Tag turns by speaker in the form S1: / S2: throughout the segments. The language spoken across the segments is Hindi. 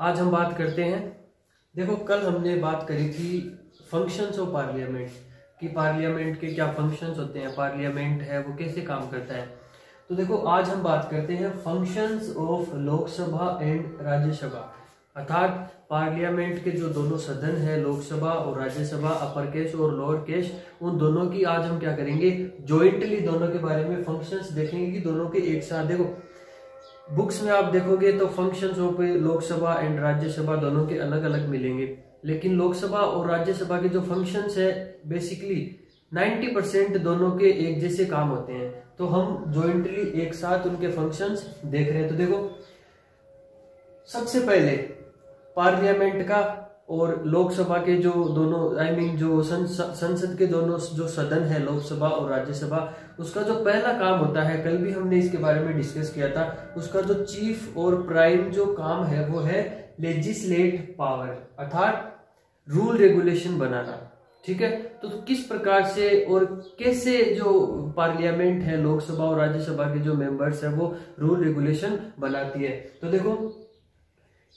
S1: आज हम बात करते हैं। देखो, कल हमने बात करी थी फंक्शंस ऑफ पार्लियामेंट कि पार्लियामेंट के क्या फंक्शंस होते हैं, पार्लियामेंट है वो कैसे काम करता है। तो देखो, आज हम बात करते हैं functions of Lok Sabha and Rajya Sabha, अर्थात पार्लियामेंट के जो दोनों सदन है, लोकसभा और राज्यसभा, अपर केस और लोअर केस, उन दोनों की आज हम क्या करेंगे, जॉइंटली दोनों के बारे में फंक्शंस देखेंगे कि दोनों के एक साथ। देखो, बुक्स में आप देखोगे तो functions of Lok Sabha and Rajya Sabha दोनों के अलग अलग मिलेंगे, लेकिन लोकसभा और राज्यसभा के जो फंक्शंस है बेसिकली 90% दोनों के एक जैसे काम होते हैं। तो हम जॉइंटली एक साथ उनके फंक्शंस देख रहे हैं। तो देखो, सबसे पहले पार्लियामेंट का और लोकसभा के जो दोनों जो संसद के दोनों जो सदन है, लोकसभा और राज्यसभा, उसका जो पहला काम होता है, कल भी हमने इसके बारे में डिस्कस किया था, उसका जो चीफ और प्राइम जो काम है वो है लेजिस्लेट पावर, अर्थात रूल रेगुलेशन बनाना। ठीक है, तो किस प्रकार से और कैसे जो पार्लियामेंट है, लोकसभा और राज्यसभा के जो मेंबर्स है वो रूल रेगुलेशन बनाती है। तो देखो,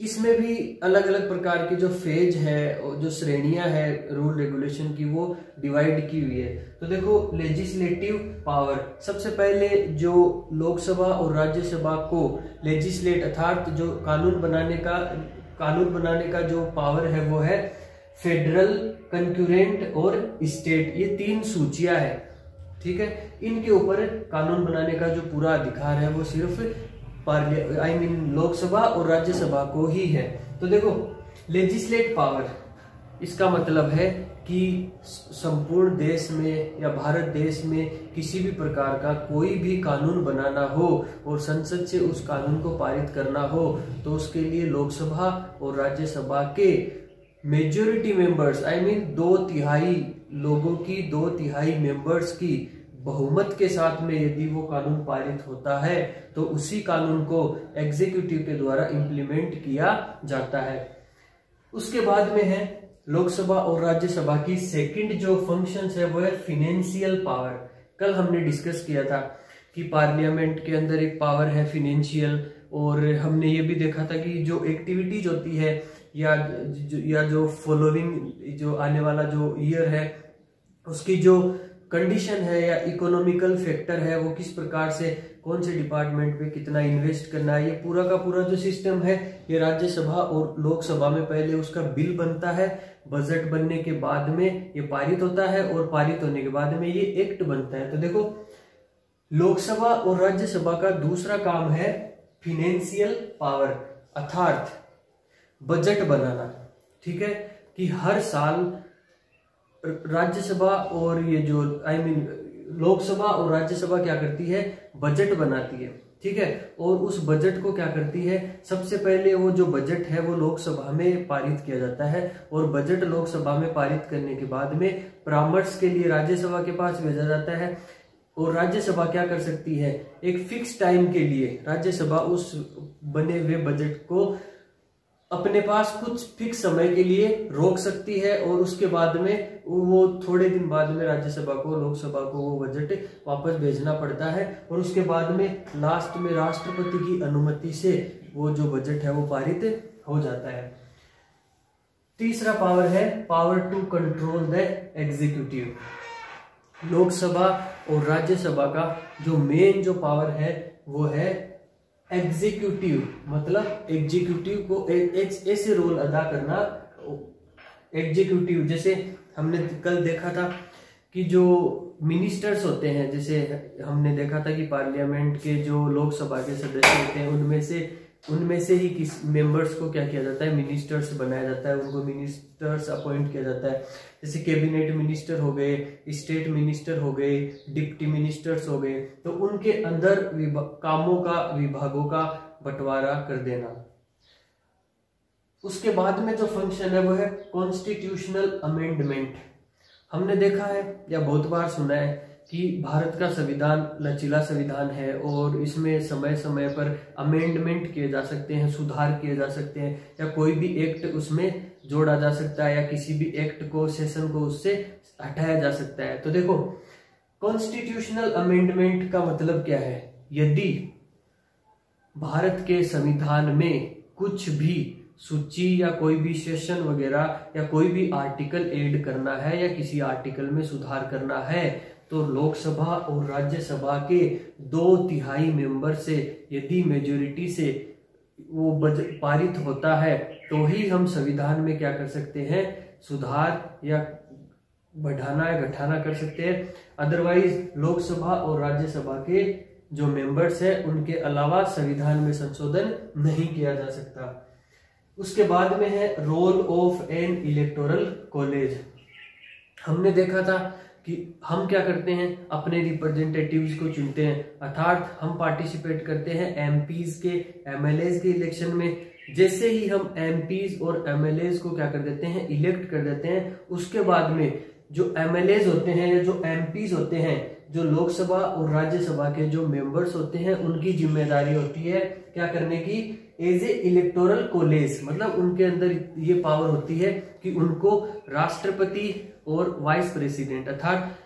S1: इसमें भी अलग अलग प्रकार की जो फेज है और जो श्रेणियां है रूल रेगुलेशन की, वो डिवाइड की हुई है। तो देखो, लेजिस्लेटिव पावर, सबसे पहले जो लोकसभा और राज्यसभा को लेजिस्लेट अर्थात जो कानून बनाने का जो पावर है वो है फेडरल, कंक्यूरेंट और स्टेट, ये तीन सूचियां है। ठीक है, इनके ऊपर कानून बनाने का जो पूरा अधिकार है वो सिर्फ लोकसभा और राज्यसभा को ही है। तो देखो, लेजिस्लेट पावर, इसका मतलब है कि संपूर्ण देश में या भारत देश में किसी भी प्रकार का कोई भी कानून बनाना हो और संसद से उस कानून को पारित करना हो, तो उसके लिए लोकसभा और राज्यसभा के मेजॉरिटी मेंबर्स, 2/3 लोगों की, 2/3 मेंबर्स की बहुमत के साथ में यदि वो कानून पारित होता है तो उसी कानून को एग्जीक्यूटिव के द्वारा इंप्लीमेंट किया जाता है। उसके बाद में है लोकसभा और राज्यसभा की सेकंड जो फंक्शंस है वो है फिनेंशियल पावर। कल हमने डिस्कस किया था कि पार्लियामेंट के अंदर एक पावर है फिनेंशियल, और हमने ये भी देखा था कि जो एक्टिविटीज होती है या जो फॉलोइंग जो आने वाला जो ईयर है उसकी जो कंडीशन है या इकोनॉमिकल फैक्टर है, वो किस प्रकार से कौन से डिपार्टमेंट पे कितना इन्वेस्ट करना है, ये पूरा का पूरा जो सिस्टम है ये राज्यसभा और लोकसभा में पहले उसका बिल बनता है, बजट बनने के बाद में ये पारित होता है और पारित होने के बाद में ये एक्ट बनता है। तो देखो, लोकसभा और राज्यसभा का दूसरा काम है फिनेंशियल पावर, अर्थात बजट बनाना। ठीक है, कि हर साल राज्यसभा और ये जो लोकसभा और राज्यसभा क्या करती है, बजट बनाती है। ठीक है, और उस बजट को क्या करती है, सबसे पहले वो जो बजट है वो लोकसभा में पारित किया जाता है, और बजट लोकसभा में पारित करने के बाद में परामर्श के लिए राज्यसभा के पास भेजा जाता है। और राज्यसभा क्या कर सकती है, एक फिक्स टाइम के लिए राज्यसभा उस बने हुए बजट को अपने पास कुछ फिक्स समय के लिए रोक सकती है, और उसके बाद में वो थोड़े दिन बाद में राज्यसभा को, लोकसभा को वो बजट वापस भेजना पड़ता है, और उसके बाद में लास्ट में राष्ट्रपति की अनुमति से वो जो बजट है वो पारित हो जाता है। तीसरा पावर है power to control the executive. Lok Sabha और राज्यसभा का जो मेन जो पावर है वो है एग्जीक्यूटिव, मतलब एग्जीक्यूटिव को ऐसे रोल अदा करना। एग्जीक्यूटिव, जैसे हमने कल देखा था कि जो मिनिस्टर्स होते हैं, जैसे हमने देखा था कि पार्लियामेंट के जो लोकसभा के सदस्य होते हैं उनमें से ही किस मेंबर्स को क्या किया जाता है, मिनिस्टर्स बनाया जाता है, उनको मिनिस्टर्स अपॉइंट किया जाता है। जैसे कैबिनेट मिनिस्टर हो गए, स्टेट मिनिस्टर हो गए, डिप्टी मिनिस्टर्स हो गए, तो उनके अंदर कामों का, विभागों का बंटवारा कर देना। उसके बाद में जो फंक्शन है वो है कॉन्स्टिट्यूशनल अमेंडमेंट। हमने देखा है या बहुत बार सुना है कि भारत का संविधान लचीला संविधान है, और इसमें समय समय पर अमेंडमेंट किए जा सकते हैं, सुधार किए जा सकते हैं, या कोई भी एक्ट उसमें जोड़ा जा सकता है, या किसी भी एक्ट को, सेशन को उससे हटाया जा सकता है। तो देखो, कॉन्स्टिट्यूशनल अमेंडमेंट का मतलब क्या है, यदि भारत के संविधान में कुछ भी सूची या कोई भी सेशन वगैरह या कोई भी आर्टिकल ऐड करना है या किसी आर्टिकल में सुधार करना है तो लोकसभा और राज्यसभा के 2/3 मेंबर से यदि मेजोरिटी से वो पारित होता है तो ही हम संविधान में क्या कर सकते हैं, सुधार या बढ़ाना या घटाना कर सकते हैं। अदरवाइज लोकसभा और राज्यसभा के जो मेंबर्स हैं उनके अलावा संविधान में संशोधन नहीं किया जा सकता। उसके बाद में है role of an electoral college. हमने देखा था कि हम क्या करते हैं, अपने रिप्रेजेंटेटिव्स को चुनते हैं, अर्थात हम पार्टिसिपेट करते हैं एमपीज के एमएलएज के इलेक्शन में। जैसे ही हम एमपीज और एमएलएज को क्या कर देते हैं, इलेक्ट कर देते हैं, उसके बाद में जो एमएलएज होते हैं या जो एमपीज होते हैं, जो लोकसभा और राज्यसभा के जो मेंबर्स होते हैं, उनकी जिम्मेदारी होती है क्या करने की, एज ए इलेक्टोरल कॉलेज। मतलब उनके अंदर ये पावर होती है कि उनको राष्ट्रपति और वाइस प्रेसिडेंट अर्थात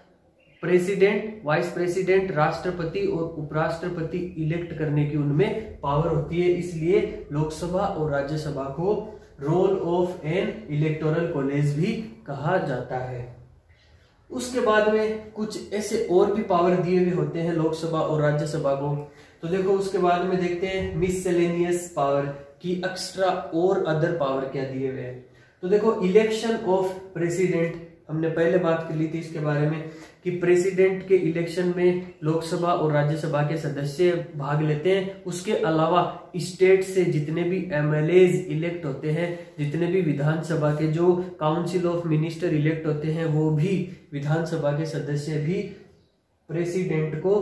S1: प्रेसिडेंट, वाइस प्रेसिडेंट, राष्ट्रपति और उपराष्ट्रपति इलेक्ट करने की उनमें पावर होती है। इसलिए लोकसभा और राज्यसभा को role of an electoral college भी कहा जाता है। उसके बाद में कुछ ऐसे और भी पावर दिए हुए होते हैं लोकसभा और राज्यसभा को। तो देखो उसके बाद में देखते हैं मिससेलेनियस पावर की एक्स्ट्रा और अदर पावर क्या दिए हुए हैं। तो देखो इलेक्शन ऑफ प्रेसिडेंट, हमने पहले बात कर ली थी इसके बारे में कि प्रेसिडेंट के इलेक्शन में लोकसभा और राज्यसभा के सदस्य भाग लेते हैं। उसके अलावा स्टेट से जितने भी एमएलएज इलेक्ट होते हैं, जितने भी विधानसभा के जो काउंसिल ऑफ मिनिस्टर इलेक्ट होते हैं, वो भी विधानसभा के सदस्य भी प्रेसिडेंट को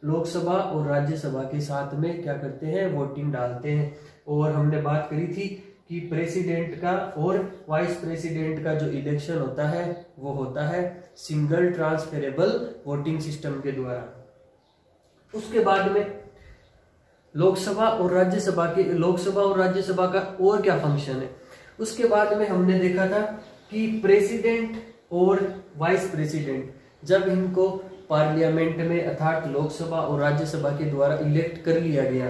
S1: लोकसभा और राज्यसभा के साथ में क्या करते हैं, वोटिंग डालते हैं। और हमने बात करी थी कि प्रेसिडेंट का और वाइस प्रेसिडेंट का जो इलेक्शन होता है वो होता है सिंगल ट्रांसफरेबल वोटिंग सिस्टम के द्वारा। उसके बाद में लोकसभा और राज्यसभा का और क्या फंक्शन है। उसके बाद में हमने देखा था कि प्रेसिडेंट और वाइस प्रेसिडेंट जब इनको पार्लियामेंट में अर्थात लोकसभा और राज्यसभा के द्वारा इलेक्ट कर लिया गया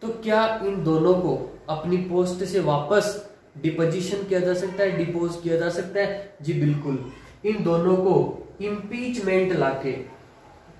S1: तो क्या इन दोनों को अपनी पोस्ट से वापस डिपोजिशन किया जा सकता है, डिपोज किया जा सकता है? जी बिल्कुल। इन दोनों को इम्पीचमेंट लाके,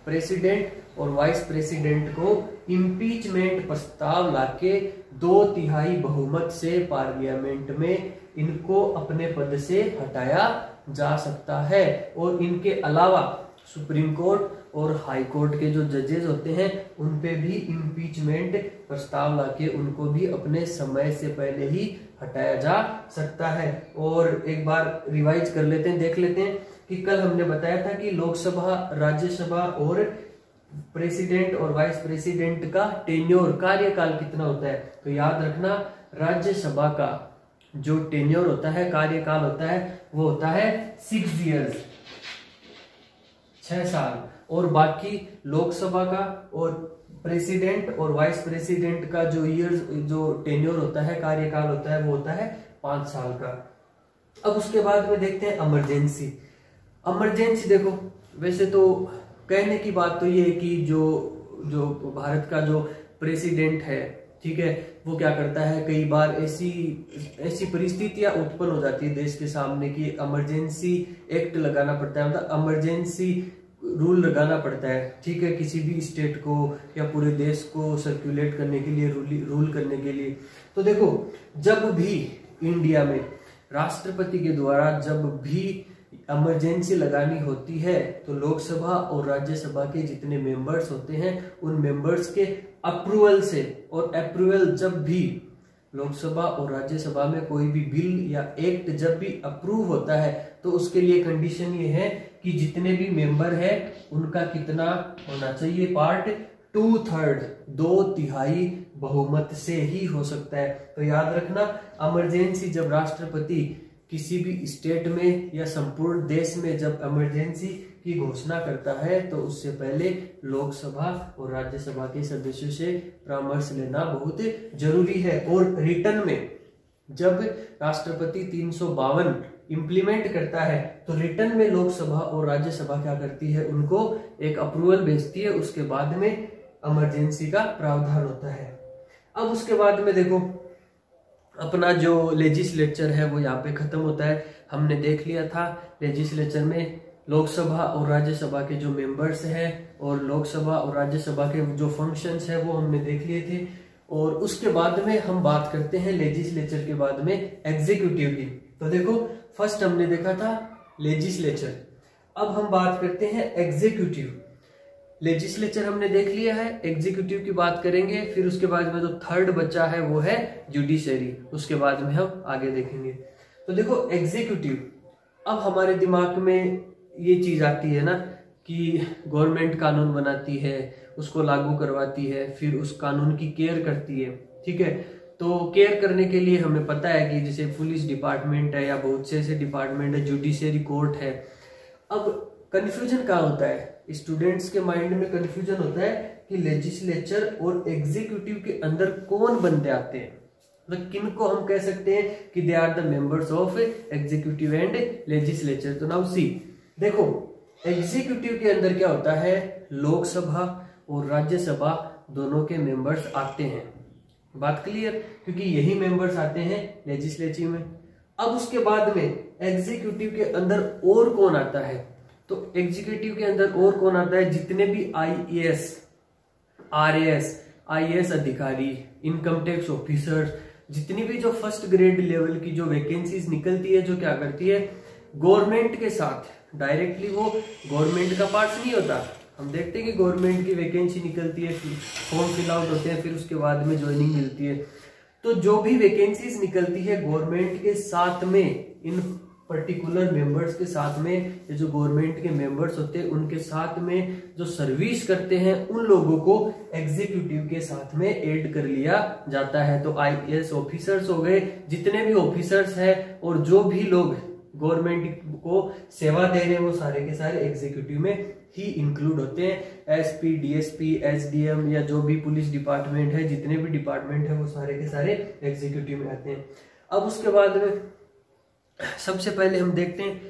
S1: प्रेसिडेंट और वाइस प्रेसिडेंट को इम्पीचमेंट प्रस्ताव लाके 2/3 बहुमत से पार्लियामेंट में इनको अपने पद से हटाया जा सकता है। और इनके अलावा सुप्रीम कोर्ट और हाई कोर्ट के जो जजेस होते हैं उन पे भी इम्पीचमेंट प्रस्ताव लाके उनको भी अपने समय से पहले ही हटाया जा सकता है। और एक बार रिवाइज कर लेते हैं, देख लेते हैं कि कल हमने बताया था कि लोकसभा, राज्यसभा और प्रेसिडेंट और वाइस प्रेसिडेंट का टेन्योर, कार्यकाल कितना होता है। तो याद रखना, राज्यसभा का जो टेन्योर होता है, कार्यकाल होता है, वो होता है 6 इयर्स, 6 साल। और बाकी लोकसभा का और प्रेसिडेंट और वाइस प्रेसिडेंट का जो ईयर्स, जो टेन्योर होता है, कार्यकाल होता है, वो होता है 5 साल का। अब उसके बाद में देखते हैं इमरजेंसी। इमरजेंसी देखो, वैसे तो कहने की बात तो ये है कि जो भारत का जो प्रेसिडेंट है, ठीक है, वो क्या करता है, कई बार ऐसी परिस्थितियां उत्पन्न हो जाती है देश के सामने कि इमरजेंसी एक्ट लगाना पड़ता है, मतलब इमरजेंसी रूल लगाना पड़ता है, ठीक है, किसी भी स्टेट को या पूरे देश को सर्कुलेट करने के लिए, रूल करने के लिए। तो देखो, जब भी इंडिया में राष्ट्रपति के द्वारा जब भी इमरजेंसी लगानी होती है तो लोकसभा और राज्यसभा के जितने मेंबर्स होते हैं उन मेंबर्स के अप्रूवल से, और अप्रूवल जब भी लोकसभा और राज्यसभा में कोई भी बिल या एक्ट जब भी अप्रूव होता है तो उसके लिए कंडीशन ये है कि जितने भी मेंबर है उनका कितना होना चाहिए, पार्ट 2/3, 2/3 बहुमत से ही हो सकता है। तो याद रखना, इमरजेंसी जब राष्ट्रपति किसी भी स्टेट में या संपूर्ण देश में जब इमरजेंसी की घोषणा करता है तो उससे पहले लोकसभा और राज्यसभा के सदस्यों से परामर्श लेना बहुत जरूरी है। और रिटर्न में जब राष्ट्रपति 352 इंप्लीमेंट करता है तो रिटर्न में लोकसभा और राज्यसभा क्या करती है, उनको एक अप्रूवल भेजती है, उसके बाद में इमरजेंसी का प्रावधान होता है। अब उसके बाद में देखो, अपना जो लेजिस्लेचर है वो यहाँ पे खत्म होता है। हमने देख लिया था लेजिस्लेचर में लोकसभा और राज्यसभा के जो मेंबर्स हैं और लोकसभा और राज्यसभा के जो फंक्शंस है वो हमने देख लिए थे। और उसके बाद में हम बात करते हैं लेजिस्लेचर के बाद में एग्जीक्यूटिव की। तो देखो फर्स्ट हमने देखा था लेजिस्लेचर, अब हम बात करते हैं एग्जीक्यूटिव। लेजिस्लेचर हमने देख लिया है, एग्जीक्यूटिव की बात करेंगे, फिर उसके बाद में जो थर्ड बचा है वो है जुडिशरी, उसके बाद में हम आगे देखेंगे। तो देखो एग्जीक्यूटिव, अब हमारे दिमाग में ये चीज आती है ना कि गवर्नमेंट कानून बनाती है, उसको लागू करवाती है, फिर उस कानून की केयर करती है, ठीक है। तो केयर करने के लिए हमें पता है कि जैसे पुलिस डिपार्टमेंट है या बहुत से ऐसे डिपार्टमेंट है, जुडिशरी कोर्ट है। अब कंफ्यूजन कहाँ होता है, स्टूडेंट्स के माइंड में कंफ्यूजन होता है कि लेजिस्लेचर और एग्जीक्यूटिव के अंदर कौन बंदे आते हैं, मतलब किन को हम कह सकते हैं कि they are the members of executive and legislature. तो नाउ सी, देखो एग्जीक्यूटिव के अंदर क्या होता है, लोकसभा और राज्यसभा दोनों के मेंबर्स आते हैं, बात क्लियर, क्योंकि यही मेंबर्स आते हैं लेजिस्लेटिव में। अब उसके बाद में एग्जीक्यूटिव के अंदर और कौन आता है, तो एग्जीक्यूटिव के अंदर और कौन आता है, जितने भी IAS, RAS, IAS अधिकारी, इनकम टैक्स ऑफिसर, जितनी भी जो फर्स्ट ग्रेड लेवल की जो वैकेंसीज निकलती है, जो क्या करती है गवर्नमेंट के साथ डायरेक्टली, वो गवर्नमेंट का पार्ट नहीं होता। हम देखते हैं कि गवर्नमेंट की वैकेंसी निकलती है, फॉर्म फिल आउट होते हैं, फिर उसके बाद में ज्वाइनिंग मिलती है। तो जो भी वैकेंसीज निकलती है गवर्नमेंट के साथ में, इन पर्टिकुलर मेंबर्स के साथ में, ये जो गवर्नमेंट के मेंबर्स होते हैं उनके साथ में जो सर्विस करते हैं, उन लोगों को एग्जीक्यूटिव के साथ में ऐड कर लिया जाता है। तो IAS ऑफिसर्स हो गए, जितने भी ऑफिसर्स हैं और जो भी लोग गवर्नमेंट को सेवा दे रहे हैं, वो सारे के सारे एग्जीक्यूटिव में ही इंक्लूड होते हैं। SP, DSP, SDM या जो भी पुलिस डिपार्टमेंट है, जितने भी डिपार्टमेंट है वो सारे के सारे एग्जीक्यूटिव में आते हैं। अब उसके बाद में सबसे पहले हम देखते हैं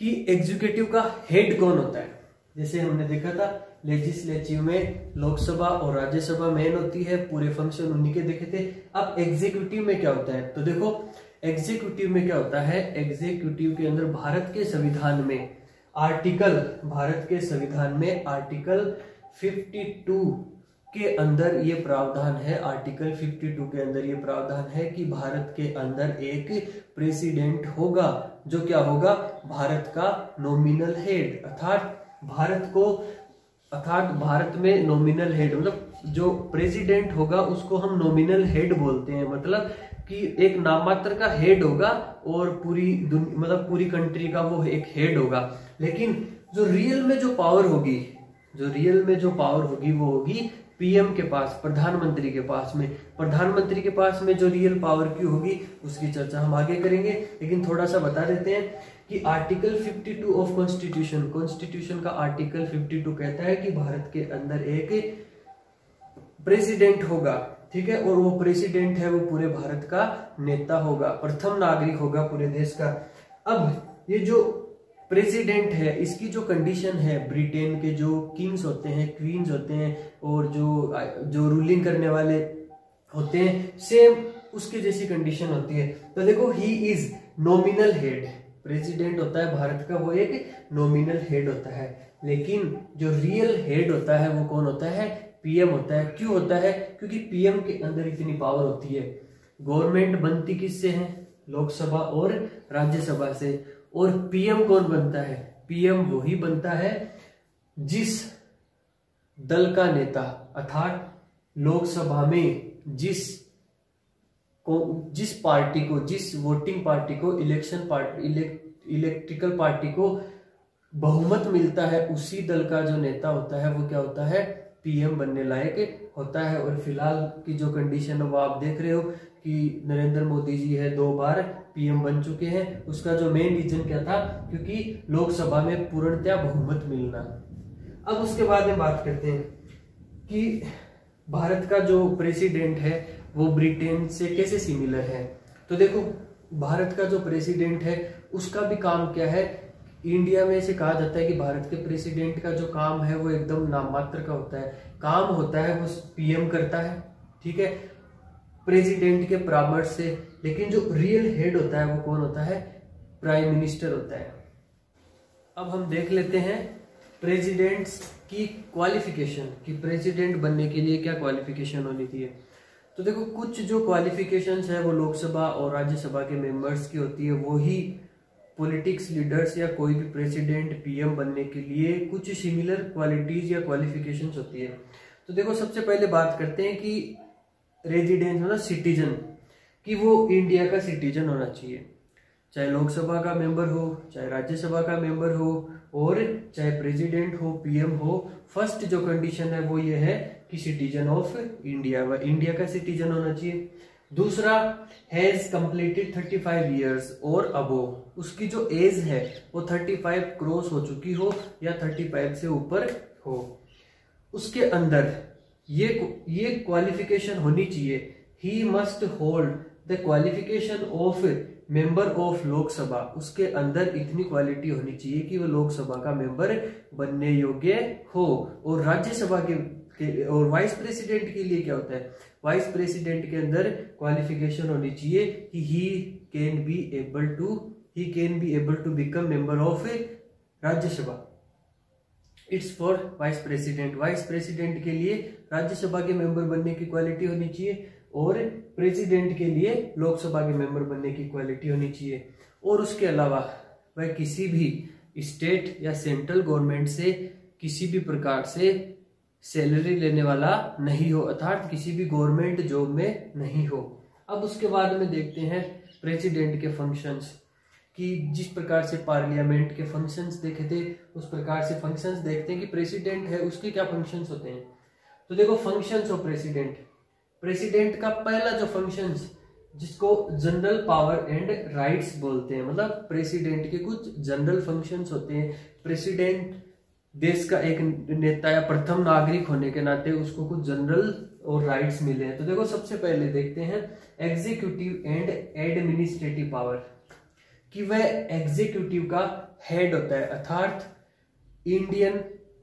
S1: कि एग्जीक्यूटिव का हेड कौन होता है। जैसे हमने देखा था लेजिस्लेटिव में लोकसभा और राज्यसभा मेन होती है, पूरे फंक्शन उन्हीं के देखे थे। अब एग्जीक्यूटिव में क्या होता है, तो देखो एग्जीक्यूटिव में क्या होता है, एग्जीक्यूटिव के अंदर भारत के संविधान में आर्टिकल 52 के अंदर ये प्रावधान है, आर्टिकल 52 के अंदर ये प्रावधान है कि भारत के अंदर एक प्रेसिडेंट होगा, जो क्या होगा, भारत का नॉमिनल हेड, अर्थात भारत में नॉमिनल हेड, मतलब जो प्रेसिडेंट होगा उसको हम नॉमिनल हेड बोलते हैं, मतलब कि एक नाममात्र का हेड होगा और मतलब पूरी कंट्री का वो एक हेड होगा। लेकिन जो रियल में जो पावर होगी वो होगी PM के पास, प्रधानमंत्री के पास में। प्रधानमंत्री के पास में जो रियल पावर की होगी उसकी चर्चा हम आगे करेंगे, लेकिन थोड़ा सा बता देते हैं कि आर्टिकल 52 ऑफ कॉन्स्टिट्यूशन का आर्टिकल 52 कहता है कि भारत के अंदर एक प्रेसिडेंट होगा, ठीक है, और वो प्रेसिडेंट है वो पूरे भारत का नेता होगा, प्रथम नागरिक होगा पूरे देश का। अब ये जो प्रेसिडेंट है, इसकी जो कंडीशन है, ब्रिटेन के जो किंग्स होते हैं, क्वींस होते हैं और जो रूलिंग करने वाले होते हैं, सेम उसके जैसी कंडीशन होती है। तो देखो he is nominal head, president होता है भारत का, वो एक नॉमिनल हेड होता है, लेकिन जो रियल हेड होता है वो कौन होता है, PM होता है। क्यों होता है, क्योंकि PM के अंदर इतनी पावर होती है। गवर्नमेंट बनती किससे है, लोकसभा और राज्यसभा से, और PM कौन बनता है, PM वही बनता है जिस दल का नेता, अर्थात लोकसभा में जिस पार्टी को, जिस वोटिंग पार्टी को, इलेक्ट्रिकल पार्टी को बहुमत मिलता है, उसी दल का जो नेता होता है वो क्या होता है, PM बनने लायक होता है। और फिलहाल की जो कंडीशन है वो आप देख रहे हो कि नरेंद्र मोदी जी है 2 बार PM बन चुके हैं। उसका जो मेन रीजन क्या था, क्योंकि लोकसभा में पूर्णतया बहुमत मिलना। अब उसके बाद में बात करते हैं कि भारत का जो प्रेसिडेंट है वो ब्रिटेन से कैसे सिमिलर है। तो देखो भारत का जो प्रेसिडेंट है उसका भी काम क्या है, इंडिया में से कहा जाता है कि भारत के प्रेसिडेंट का जो काम है वो एकदम नाममात्र का होता है, काम होता है वो PM करता है, ठीक है। प्रेसिडेंट के परामर्श से, लेकिन जो रियल हेड होता है वो कौन होता है? प्राइम मिनिस्टर होता है। अब हम देख लेते हैं प्रेसिडेंट्स की क्वालिफिकेशन कि प्रेसिडेंट बनने के लिए क्या क्वालिफिकेशन होनी चाहिए। तो देखो, कुछ जो क्वालिफिकेशंस है वो लोकसभा और राज्यसभा के मेंबर्स की होती है, वो ही पॉलिटिक्स लीडर्स या कोई भी प्रेसिडेंट पीएम बनने के लिए कुछ सिमिलर क्वालिटीज या क्वालिफिकेशंस होती है। तो देखो, सबसे पहले बात करते हैं कि रेजिडेंट मतलब सिटीजन, कि वो इंडिया का सिटीजन होना चाहिए, चाहे लोकसभा का मेंबर हो, चाहे राज्यसभा का मेंबर हो, और चाहे प्रेसिडेंट हो, पीएम हो। फर्स्ट जो कंडीशन है वो ये है कि सिटीजन ऑफ इंडिया, व इंडिया का सिटीजन होना चाहिए। दूसरा, हैज कंप्लीटेड 35 इयर्स और अबोव, उसकी जो एज है वो 35 क्रॉस हो चुकी हो या 35 से ऊपर हो। उसके अंदर ये क्वालिफिकेशन होनी चाहिए, he must hold the qualification of member of Lok Sabha, उसके अंदर इतनी क्वालिटी होनी चाहिए कि वो लोकसभा का मेंबर बनने योग्य हो। और राज्यसभा के और वाइस प्रेसिडेंट के लिए क्या होता है? वाइस प्रेसिडेंट के अंदर क्वालिफिकेशन होनी चाहिए कि he can be able to become member of Rajya Sabha. It's for vice president. Vice president के लिए राज्यसभा के मेंबर बनने की क्वालिटी होनी चाहिए, और प्रेसिडेंट के लिए लोकसभा के मेंबर बनने की क्वालिटी होनी चाहिए। और उसके अलावा वह किसी भी स्टेट या सेंट्रल गवर्नमेंट से किसी भी प्रकार से सैलरी लेने वाला नहीं हो, अर्थात किसी भी गवर्नमेंट जॉब में नहीं हो। अब उसके बाद में देखते हैं प्रेसिडेंट के फंक्शंस, कि जिस प्रकार से पार्लियामेंट के फंक्शंस देखे थे उस प्रकार से फंक्शंस देखते हैं कि प्रेसिडेंट है उसके क्या फंक्शंस होते हैं। तो देखो, फंक्शंस ऑफ प्रेसिडेंट का पहला जो फंक्शंस, जिसको जनरल पावर एंड राइट्स बोलते हैं, मतलब प्रेसिडेंट के कुछ जनरल फंक्शंस होते हैं। प्रेसिडेंट देश का एक नेता या प्रथम नागरिक होने के नाते उसको कुछ जनरल और राइट्स मिले हैं। तो देखो, सबसे पहले देखते हैं एग्जीक्यूटिव एंड एडमिनिस्ट्रेटिव पावर, कि वह एग्जीक्यूटिव का हेड होता है, अर्थात इंडियन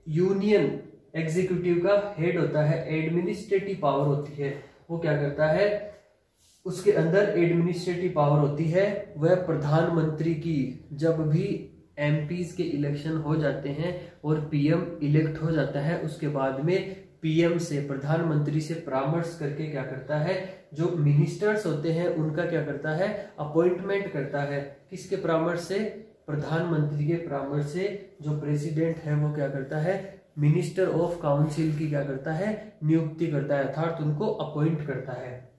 S1: यूनियन एग्जीक्यूटिव का हेड होता है। एडमिनिस्ट्रेटिव पावर होती है, वो क्या करता है, उसके अंदर एडमिनिस्ट्रेटिव पावर होती है। वह प्रधानमंत्री की, जब भी एमपीज के इलेक्शन हो जाते हैं और पीएम इलेक्ट हो जाता है, उसके बाद में पीएम से, प्रधानमंत्री से परामर्श करके क्या करता है, जो मिनिस्टर्स होते हैं उनका क्या करता है, अपॉइंटमेंट करता है। किसके परामर्श से? प्रधानमंत्री के परामर्श से। जो प्रेसिडेंट है वो क्या करता है, मिनिस्टर ऑफ काउंसिल की क्या करता है, नियुक्ति करता है, अर्थात उनको अपॉइंट करता है।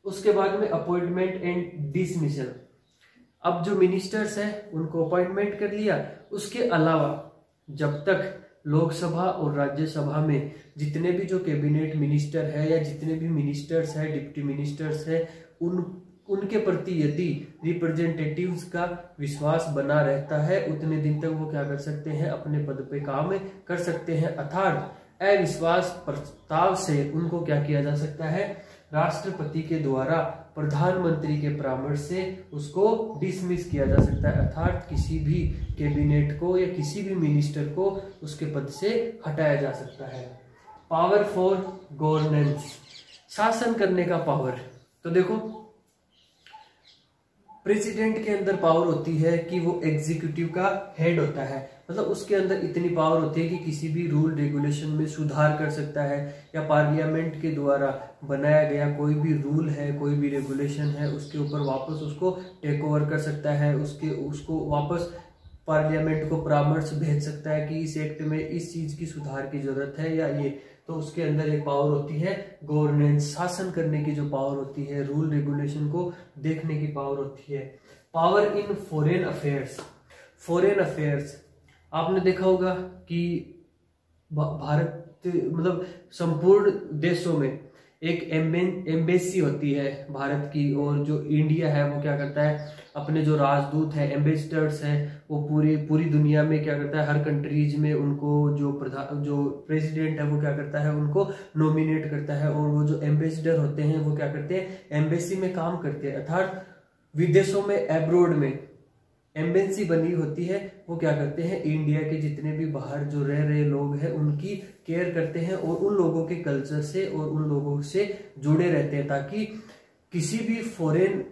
S1: उसके बाद में अपॉइंटमेंट एंड डिसमिसल। अब जो मिनिस्टर्स है उनको अपॉइंटमेंट कर लिया, उसके अलावा जब तक लोकसभा और राज्यसभा में जितने भी जो कैबिनेट मिनिस्टर है या जितने भी मिनिस्टर्स है, डिप्टी मिनिस्टर्स है, उनके प्रति यदि रिप्रेजेंटेटिव्स का विश्वास बना रहता है, उतने दिन तक वो क्या कर सकते हैं, अपने पद पे काम कर सकते हैं। अर्थात अविश्वास प्रस्ताव से उनको क्या किया जा सकता है, राष्ट्रपति के द्वारा प्रधानमंत्री के परामर्श से उसको डिसमिस किया जा सकता है, अर्थात किसी भी कैबिनेट को या किसी भी मिनिस्टर को उसके पद से हटाया जा सकता है। पावर फॉर गवर्नेंस, शासन करने का पावर। तो देखो, प्रेसिडेंट के अंदर पावर होती है कि वो एग्जीक्यूटिव का हेड होता है, मतलब उसके अंदर इतनी पावर होती है कि किसी भी रूल रेगुलेशन में सुधार कर सकता है, या पार्लियामेंट के द्वारा बनाया गया कोई भी रूल है, कोई भी रेगुलेशन है, उसके ऊपर वापस उसको टेक ओवर कर सकता है, उसको वापस पार्लियामेंट को परामर्श भेज सकता है कि इस एक्ट में इस चीज की सुधार की जरूरत है या ये। तो उसके अंदर एक पावर होती है गवर्नेंस, शासन करने की जो पावर होती है, रूल रेगुलेशन को देखने की पावर होती है। Power in foreign affairs. Foreign affairs आपने देखा होगा कि भारत मतलब संपूर्ण देशों में एक एम्बेसी होती है भारत की, और जो इंडिया है वो क्या करता है, अपने जो राजदूत है, एम्बेसडर्स हैं, वो पूरी दुनिया में क्या करता है, हर कंट्रीज में उनको जो प्रेसिडेंट है वो क्या करता है, उनको नॉमिनेट करता है, और वो जो एम्बेसडर होते हैं वो क्या करते हैं, एम्बेसी में काम करते हैं, अर्थात विदेशों में, एब्रोड में एम्बेसी बनी होती है, वो क्या करते हैं, इंडिया के जितने भी बाहर जो रह रहे लोग हैं उनकी केयर करते हैं, और उन लोगों के कल्चर से और उन लोगों से जुड़े रहते हैं, ताकि किसी भी फॉरेन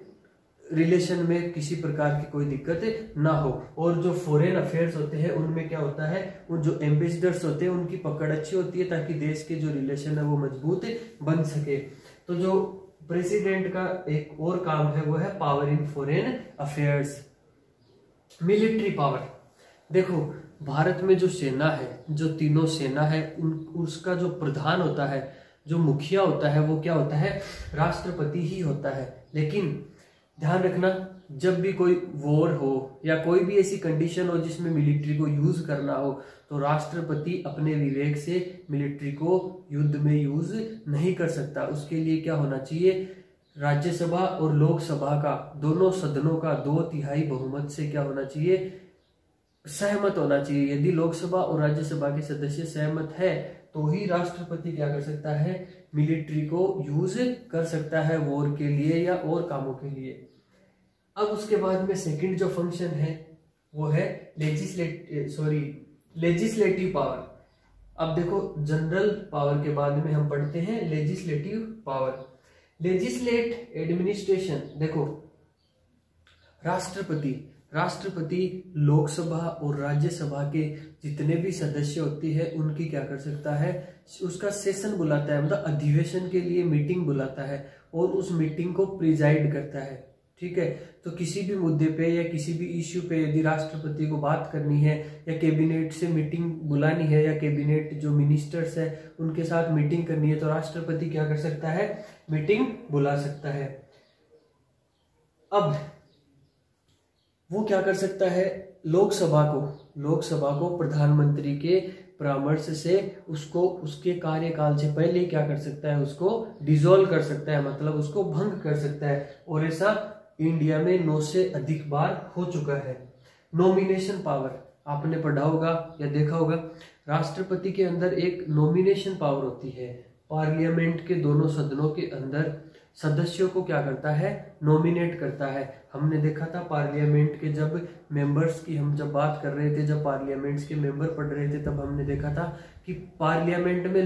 S1: रिलेशन में किसी प्रकार की कोई दिक्कत ना हो। और जो फॉरेन अफेयर्स होते हैं उनमें क्या होता है, उन जो एम्बेसडर्स होते हैं उनकी पकड़ अच्छी होती है ताकि देश के जो रिलेशन है वो मजबूत बन सके। तो जो प्रेसिडेंट का एक और काम है वो है power in foreign affairs. Military power, देखो भारत में जो सेना है, जो तीनों सेना है, उसका जो प्रधान होता है, जो मुखिया होता है, वो क्या होता है, राष्ट्रपति ही होता है। लेकिन ध्यान रखना, जब भी कोई वॉर हो या कोई भी ऐसी कंडीशन हो जिसमें मिलिट्री को यूज करना हो, तो राष्ट्रपति अपने विवेक से मिलिट्री को युद्ध में यूज नहीं कर सकता। उसके लिए क्या होना चाहिए, राज्यसभा और लोकसभा का, दोनों सदनों का 2/3 बहुमत से क्या होना चाहिए, सहमत होना चाहिए। यदि लोकसभा और राज्यसभा के सदस्य सहमत है तो ही राष्ट्रपति क्या कर सकता है, मिलिट्री को यूज कर सकता है वॉर के लिए या और कामों के लिए। अब उसके बाद में सेकंड जो फंक्शन है वो है लेजिस्लेटिव पावर। अब देखो जनरल पावर के बाद में हम पढ़ते हैं लेजिस्लेटिव पावर। लेजिस्लेट एडमिनिस्ट्रेशन, देखो राष्ट्रपति लोकसभा और राज्यसभा के जितने भी सदस्य होती है उनकी क्या कर सकता है, उसका सेशन बुलाता है, मतलब अधिवेशन के लिए मीटिंग बुलाता है और उस मीटिंग को प्रिजाइड करता है। ठीक है, तो किसी भी मुद्दे पे या किसी भी इश्यू पे यदि राष्ट्रपति को बात करनी है या कैबिनेट से मीटिंग बुलानी है या कैबिनेट जो मिनिस्टर्स है उनके साथ मीटिंग करनी है, तो राष्ट्रपति क्या कर सकता है, मीटिंग बुला सकता है। अब वो क्या कर सकता है, लोकसभा को प्रधानमंत्री के परामर्श से उसको उसके कार्यकाल से पहले क्या कर सकता है, उसको डिसॉल्व कर सकता है, मतलब उसको भंग कर सकता है। और ऐसा इंडिया में 9 से अधिक बार हो चुका है। नॉमिनेशन पावर, आपने पढ़ा होगा या देखा होगा, राष्ट्रपति के अंदर एक नॉमिनेशन पावर होती है। पार्लियामेंट के दोनों सदनों के अंदर सदस्यों को क्या करता है, नॉमिनेट करता है। हमने देखा था पार्लियामेंट के जब मेंबर्स की हम जब बात कर रहे थे, जब पार्लियामेंट्स के मेंबर पढ़ रहे थे, तब हमने देखा था कि पार्लियामेंट में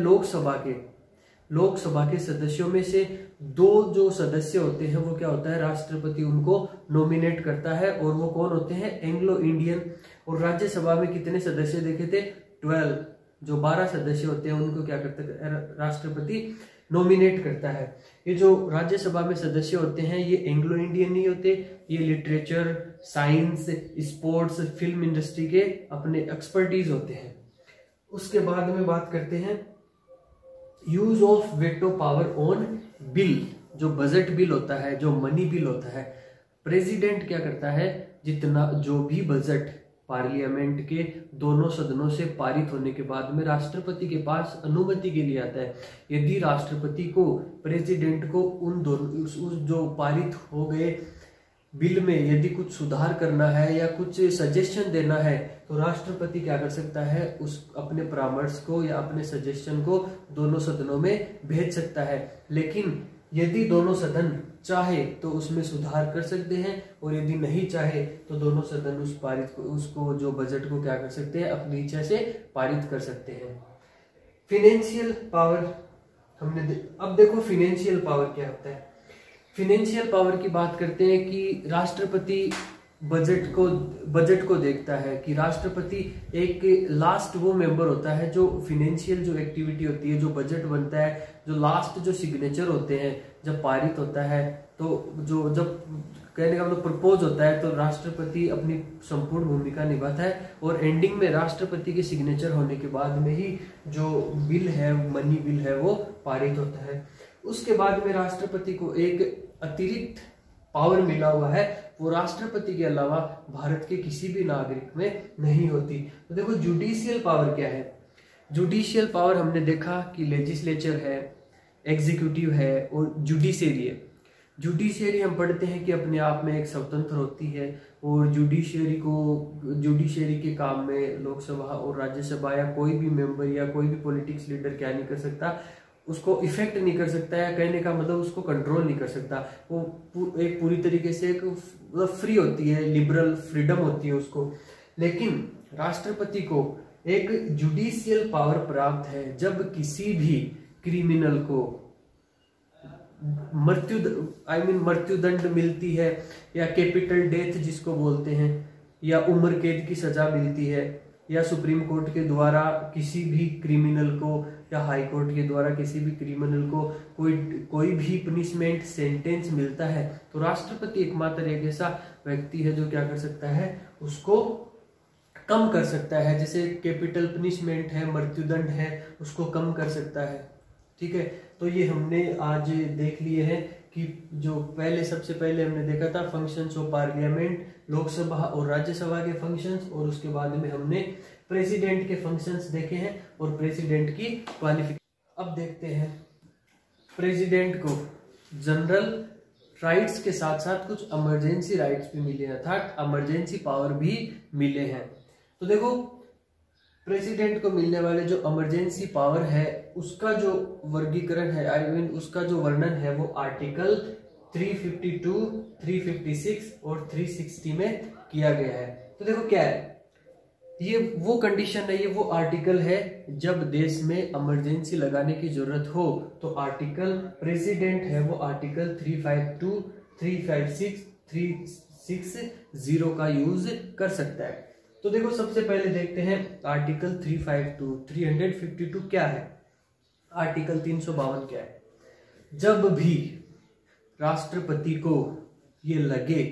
S1: लोकसभा के सदस्यों में से 2 जो सदस्य होते हैं वो क्या होता है, राष्ट्रपति उनको नॉमिनेट करता है। और वो कौन होते हैं, एंग्लो इंडियन। और राज्यसभा में कितने सदस्य देखे थे, 12, जो 12 सदस्य होते हैं उनको क्या करता है, राष्ट्रपति नॉमिनेट करता है। ये जो राज्यसभा में सदस्य होते हैं ये एंग्लो इंडियन नहीं होते, ये literature, science, sports, film industry के अपने एक्सपर्टीज होते हैं। उसके बाद में बात करते हैं use of veto power on bill. जो बजट बिल होता है, जो मनी बिल होता है, प्रेसिडेंट क्या करता है, जितना जो भी बजट पार्लियामेंट के दोनों सदनों से पारित होने के बाद में राष्ट्रपति के पास अनुमति के लिए आता है। यदि राष्ट्रपति को, प्रेसिडेंट को उन दोनों उस जो पारित हो गए बिल में यदि कुछ सुधार करना है या कुछ सजेशन देना है, तो राष्ट्रपति क्या कर सकता है, उस अपने परामर्श को या अपने सजेशन को दोनों सदनों में भेज सकता है। लेकिन यदि दोनों सदन चाहे तो उसमें सुधार कर सकते हैं और यदि नहीं चाहे तो दोनों सदन उसको जो बजट को क्या कर सकते हैं, अपनी इच्छा से पारित कर सकते हैं। फिनेंशियल पावर अब देखो फिनेंशियल पावर क्या होता है। फिनेंशियल पावर की बात करते हैं कि राष्ट्रपति बजट को देखता है कि राष्ट्रपति एक लास्ट वो मेंबर होता है जो फिनेंशियल जो एक्टिविटी होती है, जो बजट बनता है, जो लास्ट जो सिग्नेचर होते हैं जब पारित होता है, तो जो जब कहने का मतलब प्रपोज होता है तो राष्ट्रपति अपनी संपूर्ण भूमिका निभाता है और एंडिंग में राष्ट्रपति के सिग्नेचर होने के बाद में ही जो बिल है, मनी बिल है, वो पारित होता है। उसके बाद में राष्ट्रपति को एक अतिरिक्त पावर मिला हुआ है, वो राष्ट्रपति के अलावा भारत के किसी भी नागरिक में नहीं होती। तो देखो जुडिशियल पावर क्या है। जुडिशियल पावर हमने देखा कि लेजिस्लेचर है, एग्जीक्यूटिव है और जुडिशियरी है। जुडिशियरी हम पढ़ते हैं कि अपने आप में एक स्वतंत्र होती है और जुडिशियरी के काम में लोकसभा और राज्यसभा या कोई भी मेंबर या कोई भी पॉलिटिक्स लीडर क्या नहीं कर सकता, उसको इफेक्ट नहीं कर सकता है, कहने का मतलब उसको कंट्रोल नहीं कर सकता। वो एक पूरी तरीके से एक मतलब फ्री होती है, लिबरल फ्रीडम होती है उसको। लेकिन राष्ट्रपति को एक जुडिशियल पावर प्राप्त है जब किसी भी क्रिमिनल को मृत्युदंड मिलती है, या कैपिटल डेथ जिसको बोलते हैं, या उम्र कैद की सजा मिलती है, या सुप्रीम कोर्ट के द्वारा किसी भी क्रिमिनल को या हाई कोर्ट के द्वारा किसी भी क्रिमिनल को कोई भी पनिशमेंट सेंटेंस मिलता है, तो राष्ट्रपति एकमात्र एक ऐसा व्यक्ति है जो क्या कर सकता है, उसको कम कर सकता है। जैसे कैपिटल पनिशमेंट है, मृत्युदंड है, उसको कम कर सकता है। ठीक है, तो ये हमने आज देख लिए हैं कि जो सबसे पहले हमने देखा था फंक्शंस ऑफ पार्लियामेंट, लोकसभा और राज्यसभा के फंक्शंस, और उसके बाद में हमने प्रेसिडेंट के फंक्शंस देखे हैं और प्रेसिडेंट की क्वालिफिकेशन। अब देखते हैं प्रेसिडेंट को जनरल राइट्स के साथ साथ कुछ इमरजेंसी राइट्स भी मिले हैं, अर्थात इमरजेंसी पावर भी मिले हैं। तो देखो प्रेसिडेंट को मिलने वाले जो इमरजेंसी पावर है उसका जो वर्गीकरण है, उसका जो वर्णन है वो आर्टिकल 352, 356 और 360 में किया गया है। तो देखो क्या है, ये वो कंडीशन है, ये वो आर्टिकल है जब देश में इमरजेंसी लगाने की जरूरत हो, तो आर्टिकल प्रेसिडेंट है वो आर्टिकल 352, 356, 360 का यूज कर सकता है। तो देखो सबसे पहले देखते हैं आर्टिकल 352 क्या है, आर्टिकल 352 क्या है। जब भी राष्ट्रपति को ये लगे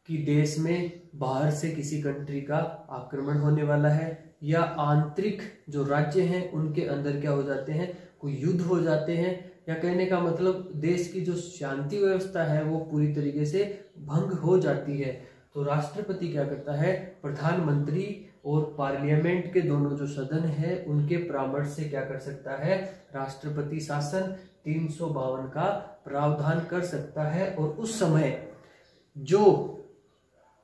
S1: कि देश में बाहर से किसी कंट्री का आक्रमण होने वाला है, या आंतरिक जो राज्य हैं उनके अंदर क्या हो जाते हैं, कोई युद्ध हो जाते हैं, या कहने का मतलब देश की जो शांति व्यवस्था है वो पूरी तरीके से भंग हो जाती है, तो राष्ट्रपति क्या करता है, प्रधानमंत्री और पार्लियामेंट के दोनों जो सदन है उनके परामर्श से क्या कर सकता है, राष्ट्रपति शासन 352 का प्रावधान कर सकता है। और उस समय जो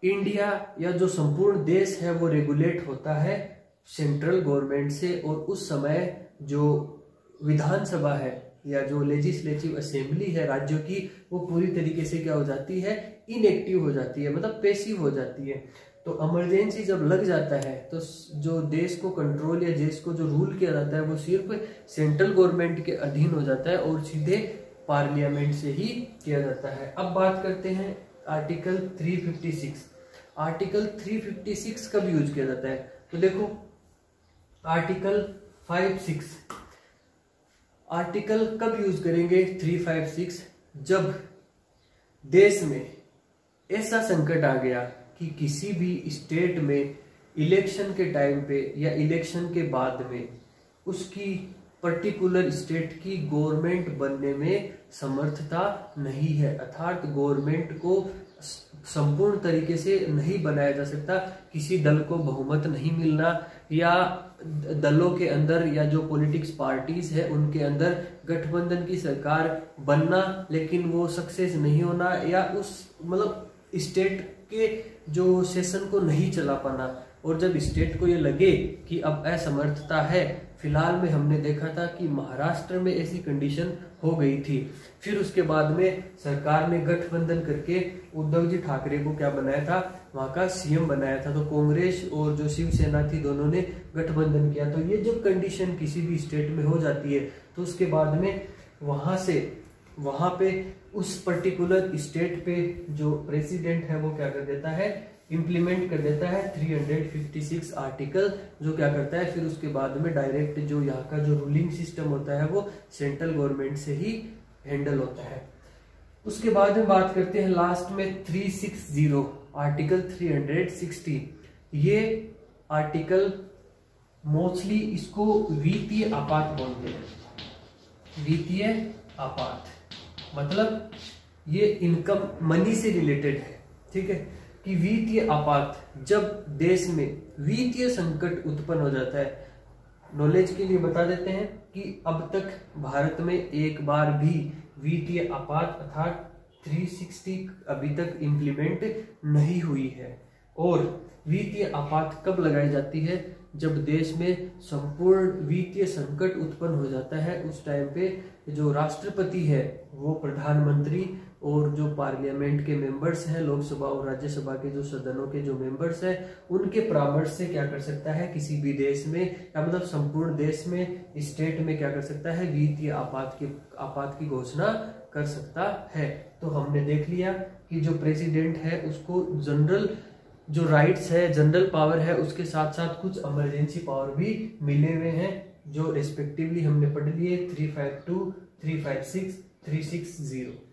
S1: इंडिया या जो संपूर्ण देश है वो रेगुलेट होता है सेंट्रल गवर्नमेंट से, और उस समय जो विधानसभा है या जो लेजिस्लेटिव असेंबली है राज्यों की, वो पूरी तरीके से क्या हो जाती है, इनएक्टिव हो जाती है, मतलब पैसिव हो जाती है। तो इमरजेंसी जब लग जाता है तो जो देश को कंट्रोल या देश को जो रूल किया जाता है वो सिर्फ सेंट्रल गवर्नमेंट के अधीन हो जाता है और सीधे पार्लियामेंट से ही किया जाता है। अब बात करते हैं आर्टिकल 356। आर्टिकल 356 कब यूज किया जाता है, तो देखो आर्टिकल 56 आर्टिकल कब यूज करेंगे 356, जब देश में ऐसा संकट आ गया कि किसी भी स्टेट में इलेक्शन के टाइम पे या इलेक्शन के बाद में उसकी पर्टिकुलर स्टेट की गवर्नमेंट बनने में समर्थता नहीं है, अर्थात गवर्नमेंट को संपूर्ण तरीके से नहीं बनाया जा सकता, किसी दल को बहुमत नहीं मिलना, या दलों के अंदर या जो पॉलिटिक्स पार्टीज है उनके अंदर गठबंधन की सरकार बनना लेकिन वो सक्सेस नहीं होना, या उस मतलब स्टेट के जो सेशन को नहीं चला पाना। और जब स्टेट को ये लगे कि अब असमर्थता है, फिलहाल में हमने देखा था कि महाराष्ट्र में ऐसी कंडीशन हो गई थी, फिर उसके बाद में सरकार ने गठबंधन करके उद्धव जी ठाकरे को क्या बनाया था, वहां का सीएम बनाया था। तो कांग्रेस और जो शिवसेना थी दोनों ने गठबंधन किया। तो ये जब कंडीशन किसी भी स्टेट में हो जाती है तो उसके बाद में वहां पे उस पर्टिकुलर स्टेट पे जो प्रेसिडेंट है वो क्या कर देता है, इम्प्लीमेंट कर देता है 356 आर्टिकल, जो क्या करता है फिर उसके बाद में डायरेक्ट जो यहाँ का जो रूलिंग सिस्टम होता है वो सेंट्रल गवर्नमेंट से ही हैंडल होता है। उसके बाद में बात करते हैं लास्ट में 360 आर्टिकल 360। ये आर्टिकल मोस्टली इसको वित्तीय आपात बोलते हैं। वित्तीय आपात मतलब ये इनकम मनी से रिलेटेड है, ठीक है, कि वित्तीय आपात जब देश में वित्तीय संकट उत्पन्न हो जाता है। नॉलेज के लिए बता देते हैं कि अब तक भारत में एक बार भी वित्तीय आपात अर्थात 360 अभी तक इम्प्लीमेंट नहीं हुई है। और वित्तीय आपात कब लगाई जाती है, जब देश में संपूर्ण वित्तीय संकट उत्पन्न हो जाता है। उस टाइम पे जो राष्ट्रपति है वो प्रधानमंत्री और जो पार्लियामेंट के मेंबर्स हैं, लोकसभा और राज्यसभा के जो सदनों के जो मेंबर्स हैं, उनके परामर्श से क्या कर सकता है, किसी भी देश में या मतलब संपूर्ण देश में, स्टेट में क्या कर सकता है, वित्तीय आपात की घोषणा कर सकता है। तो हमने देख लिया कि जो प्रेसिडेंट है उसको जनरल जो राइट्स है, जनरल पावर है, उसके साथ साथ कुछ इमरजेंसी पावर भी मिले हुए हैं, जो रेस्पेक्टिवली हमने पढ़ लिए 352, 356, 360।